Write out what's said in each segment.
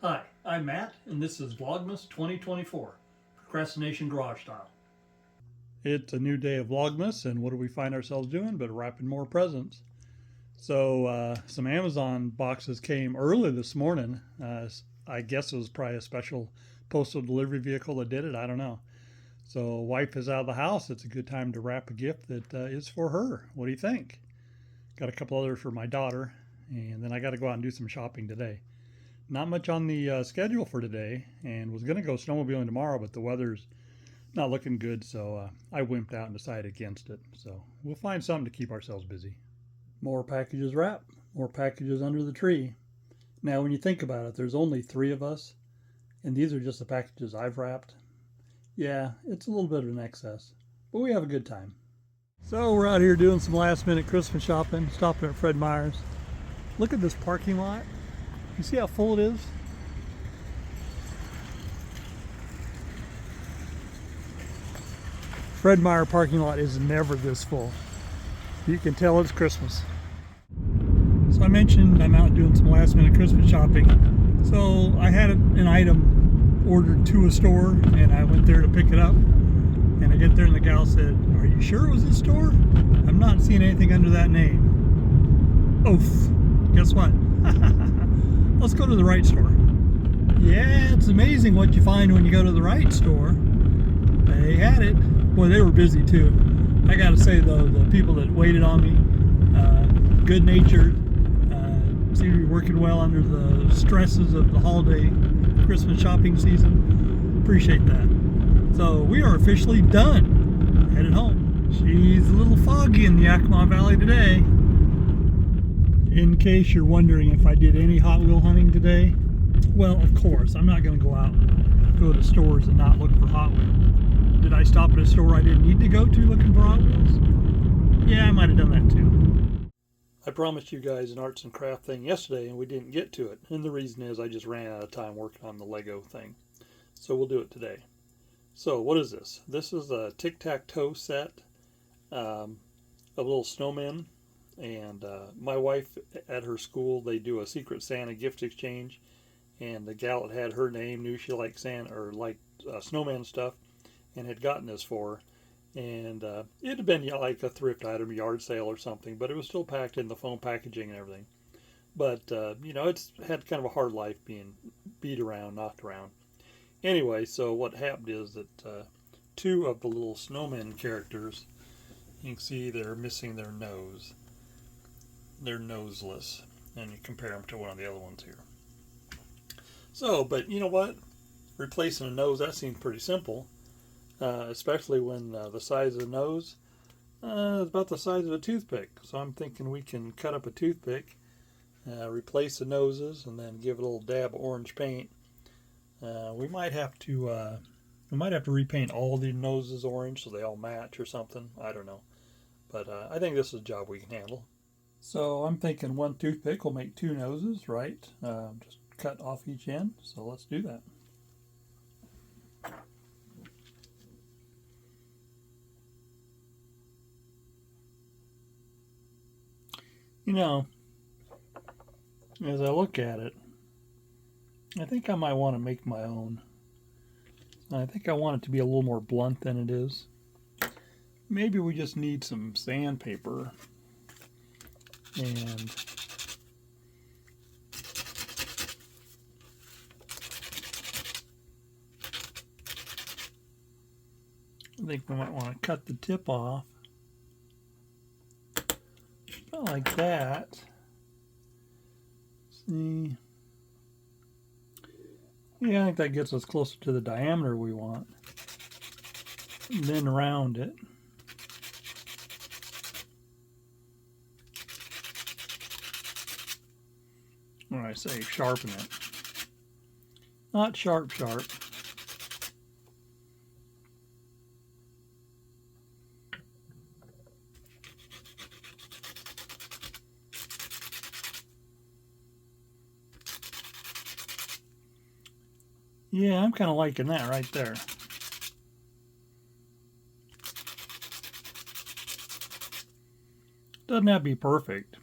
Hi, I'm Matt, and this is Vlogmas 2024, Procrastination Garage Style. It's a new day of Vlogmas, and what do we find ourselves doing but wrapping more presents? So some Amazon boxes came early this morning. I guess it was probably a special postal delivery vehicle that did it. I don't know. So wife is out of the house. It's a good time to wrap a gift that is for her. What do you think? Got a couple others for my daughter, and then I got to go out and do some shopping today. Not much on the schedule for today, and was going to go snowmobiling tomorrow, but the weather's not looking good, so I wimped out and decided against it. So we'll find something to keep ourselves busy. More packages wrapped, more packages under the tree. Now, when you think about it, there's only 3 of us, and these are just the packages I've wrapped. Yeah, it's a little bit of an excess, but we have a good time. So we're out here doing some last-minute Christmas shopping, stopping at Fred Meyer's. Look at this parking lot. You see how full it is? Fred Meyer parking lot is never this full. You can tell it's Christmas. So I mentioned I'm out doing some last minute Christmas shopping. So I had an item ordered to a store and I went there to pick it up. And I get there and the gal said, "Are you sure it was this store? I'm not seeing anything under that name." Oof. Guess what? Let's go to the right store. Yeah, it's amazing what you find when you go to the right store. They had it. Boy, they were busy too. I gotta say though, the people that waited on me, good natured, seem to be working well under the stresses of the holiday Christmas shopping season. Appreciate that. So we are officially done. Headed home. She's a little foggy in the Yakima Valley today. In case you're wondering if I did any Hot Wheel hunting today, well, of course, I'm not going to go to stores and not look for Hot Wheels. Did I stop at a store I didn't need to go to looking for Hot Wheels? Yeah, I might have done that too. I promised you guys an arts and craft thing yesterday and we didn't get to it. And the reason is I just ran out of time working on the Lego thing. So we'll do it today. So what is this? This is a tic-tac-toe set of little snowmen. And my wife at her school, they do a Secret Santa gift exchange, and the gal that had her name knew she liked Santa or liked snowman stuff, and had gotten this for her. And it had been like a thrift item, yard sale or something, but it was still packed in the foam packaging and everything. But it's had kind of a hard life being beat around, knocked around. Anyway, so what happened is that 2 of the little snowman characters, you can see they're missing their nose. They're noseless, and you compare them to one of the other ones here. So, but you know what? Replacing a nose, that seems pretty simple, especially when the size of the nose is about the size of a toothpick. So I'm thinking we can cut up a toothpick, replace the noses, and then give it a little dab of orange paint. We might have to repaint all the noses orange so they all match or something. I don't know, but I think this is a job we can handle. So I'm thinking 1 toothpick will make 2 noses, right? Just cut off each end. So let's do that. You know, as I look at it, I think I might want to make my own. I think I want it to be a little more blunt than it is. Maybe we just need some sandpaper. And I think we might want to cut the tip off. About like that. See? Yeah, I think that gets us closer to the diameter we want. And then round it. When I say sharpen it, not sharp. Yeah, I'm kind of liking that right there. Doesn't have to be perfect.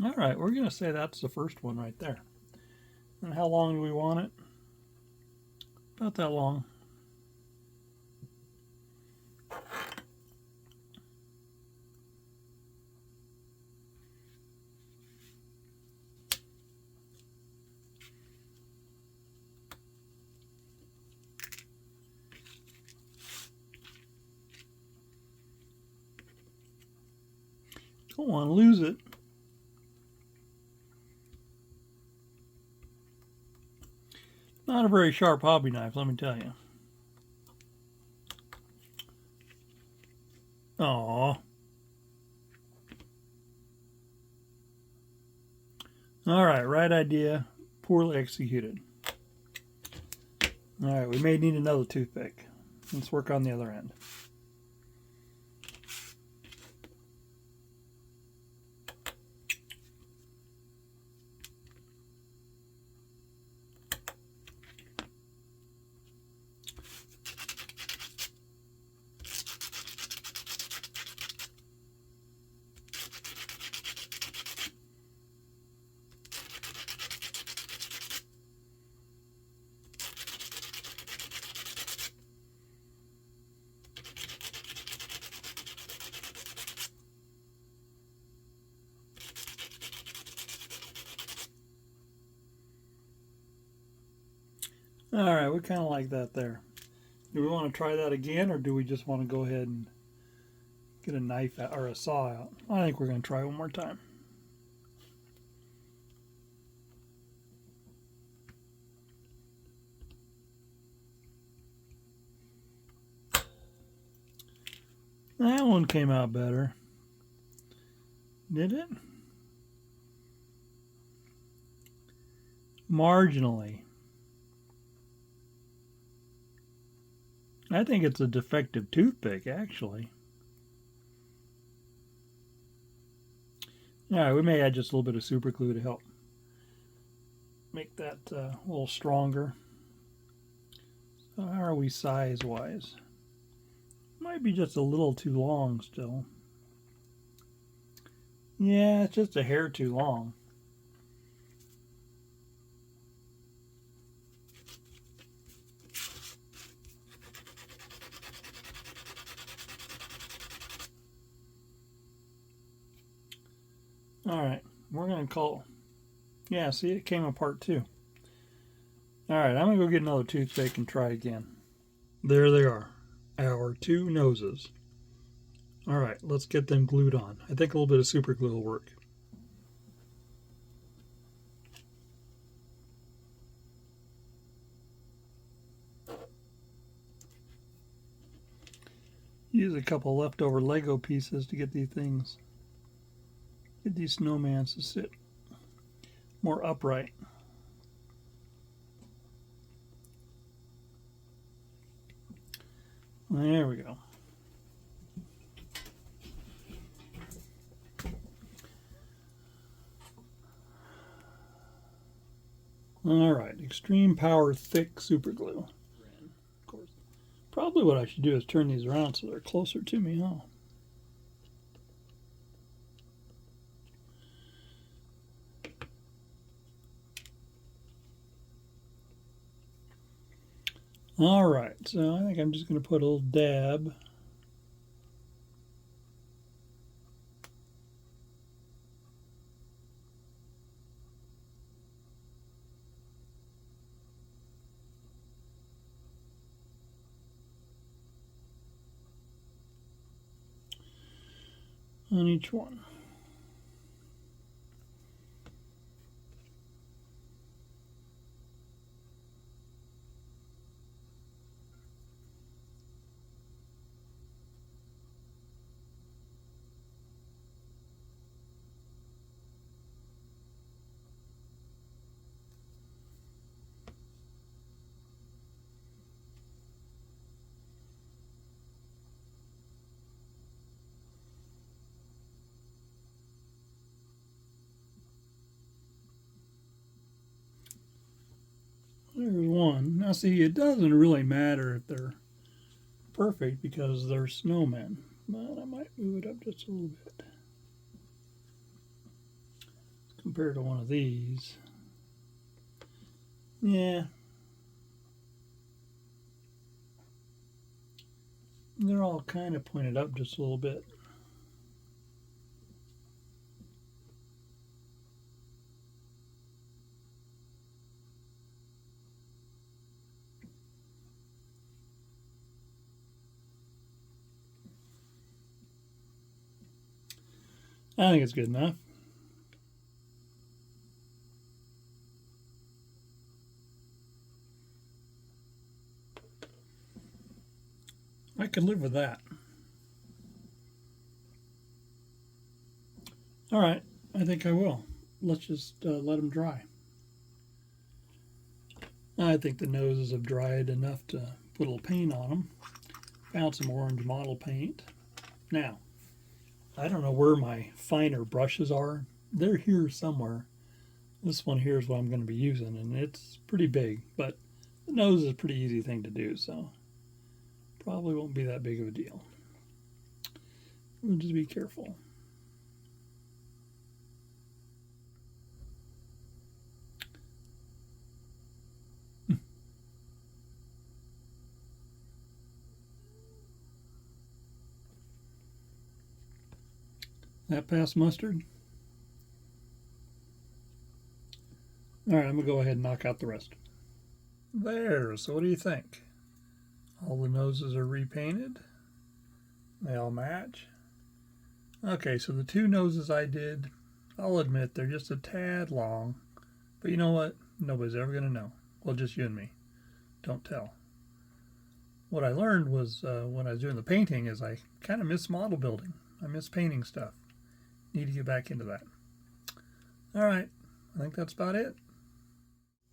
All right, we're going to say that's the first one right there. And how long do we want it? About that long. Don't want to lose it. Not a very sharp hobby knife, let me tell you. Aww. Alright, right idea, poorly executed. Alright, we may need another toothpick. Let's work on the other end. Alright, we kind of like that there. Do we want to try that again, or do we just want to go ahead and get a knife out, or a saw out? I think we're going to try one more time. That one came out better. Did it? Marginally. I think it's a defective toothpick, actually. Alright, we may add just a little bit of super glue to help make that a little stronger. So how are we size-wise? Might be just a little too long still. Yeah, it's just a hair too long. Alright, we're going to call... Yeah, see, it came apart too. Alright, I'm going to go get another toothpick and try again. There they are, our two noses. Alright, let's get them glued on. I think a little bit of super glue will work. Use a couple leftover Lego pieces to get these things, get these snowmans to sit more upright. There we go. Alright, extreme power thick super glue. Of course. Probably what I should do is turn these around so they're closer to me, huh? Alright, so I think I'm just going to put a little dab. On each one. There's one. Now see, it doesn't really matter if they're perfect because they're snowmen. But I might move it up just a little bit. compared to one of these. Yeah. They're all kind of pointed up just a little bit. I think it's good enough. I could live with that. All right, I think I will. Let's just let them dry. I think the noses have dried enough to put a little paint on them. Found some orange model paint. Now, I don't know where my finer brushes are. They're here somewhere. This one here is what I'm going to be using, and it's pretty big, but the nose is a pretty easy thing to do, so probably won't be that big of a deal. We'll just be careful. That past mustard? All right, I'm going to go ahead and knock out the rest. There, so what do you think? All the noses are repainted. They all match. Okay, so the two noses I did, I'll admit they're just a tad long. But you know what? Nobody's ever going to know. Well, just you and me. Don't tell. What I learned was when I was doing the painting is I kind of miss model building. I miss painting stuff. Need to get back into that. All right, I think that's about it.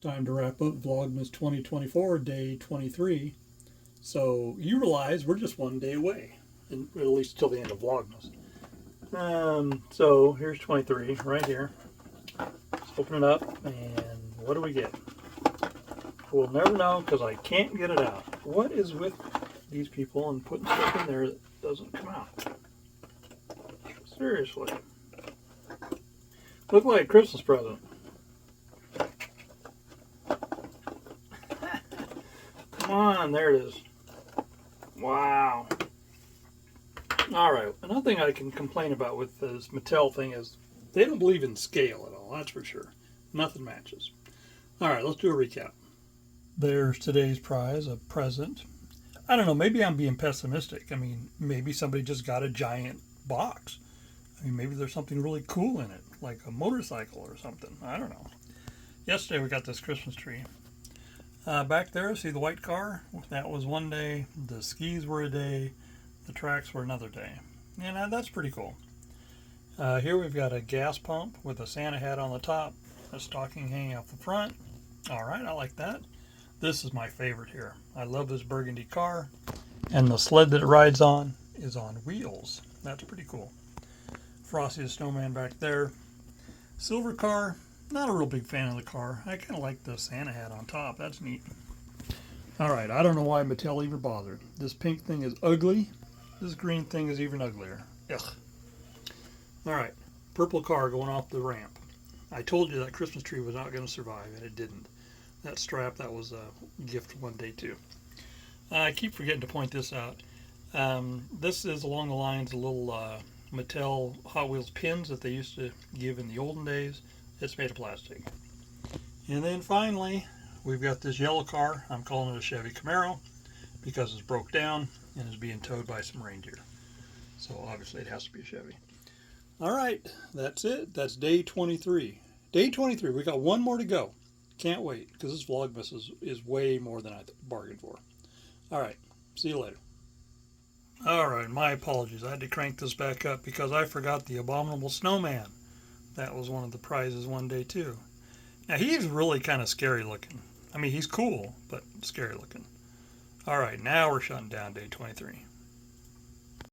Time to wrap up Vlogmas 2024, day 23. So you realize we're just one day away, at least till the end of Vlogmas. So here's 23 right here. Let's open it up, and what do we get? We'll never know because I can't get it out. What is with these people and putting stuff in there that doesn't come out? Seriously. Look like a Christmas present. Come on, there it is. Wow. Alright, another thing I can complain about with this Mattel thing is they don't believe in scale at all, that's for sure. Nothing matches. Alright, let's do a recap. There's today's prize, a present. I don't know, maybe I'm being pessimistic. I mean, maybe somebody just got a giant box. I mean, maybe there's something really cool in it, like a motorcycle or something. I don't know. Yesterday we got this Christmas tree. Back there, see the white car? That was one day. The skis were a day. The tracks were another day. And that's pretty cool. Here we've got a gas pump with a Santa hat on the top, a stocking hanging out the front. All right, I like that. This is my favorite here. I love this burgundy car. And the sled that it rides on is on wheels. That's pretty cool. Frosty the Snowman back there. Silver car, not a real big fan of the car. I kind of like the Santa hat on top. That's neat. All right, I don't know why Mattel even bothered. This pink thing is ugly. This green thing is even uglier. Ugh. All right, purple car going off the ramp. I told you that Christmas tree was not going to survive, and it didn't. That strap, that was a gift one day too. I keep forgetting to point this out. This is along the lines of little Mattel Hot Wheels pins that they used to give in the olden days. It's made of plastic. And then finally, we've got this yellow car. I'm calling it a Chevy Camaro because it's broke down and is being towed by some reindeer. So obviously it has to be a Chevy. All right, that's it. That's day 23. Day 23. We got one more to go. Can't wait because this Vlogmas is way more than I bargained for. All right, see you later. All right, my apologies. I had to crank this back up because I forgot the abominable snowman. That was one of the prizes one day too. Now he's really kind of scary looking. I mean, he's cool, but scary looking. All right, now we're shutting down day 23.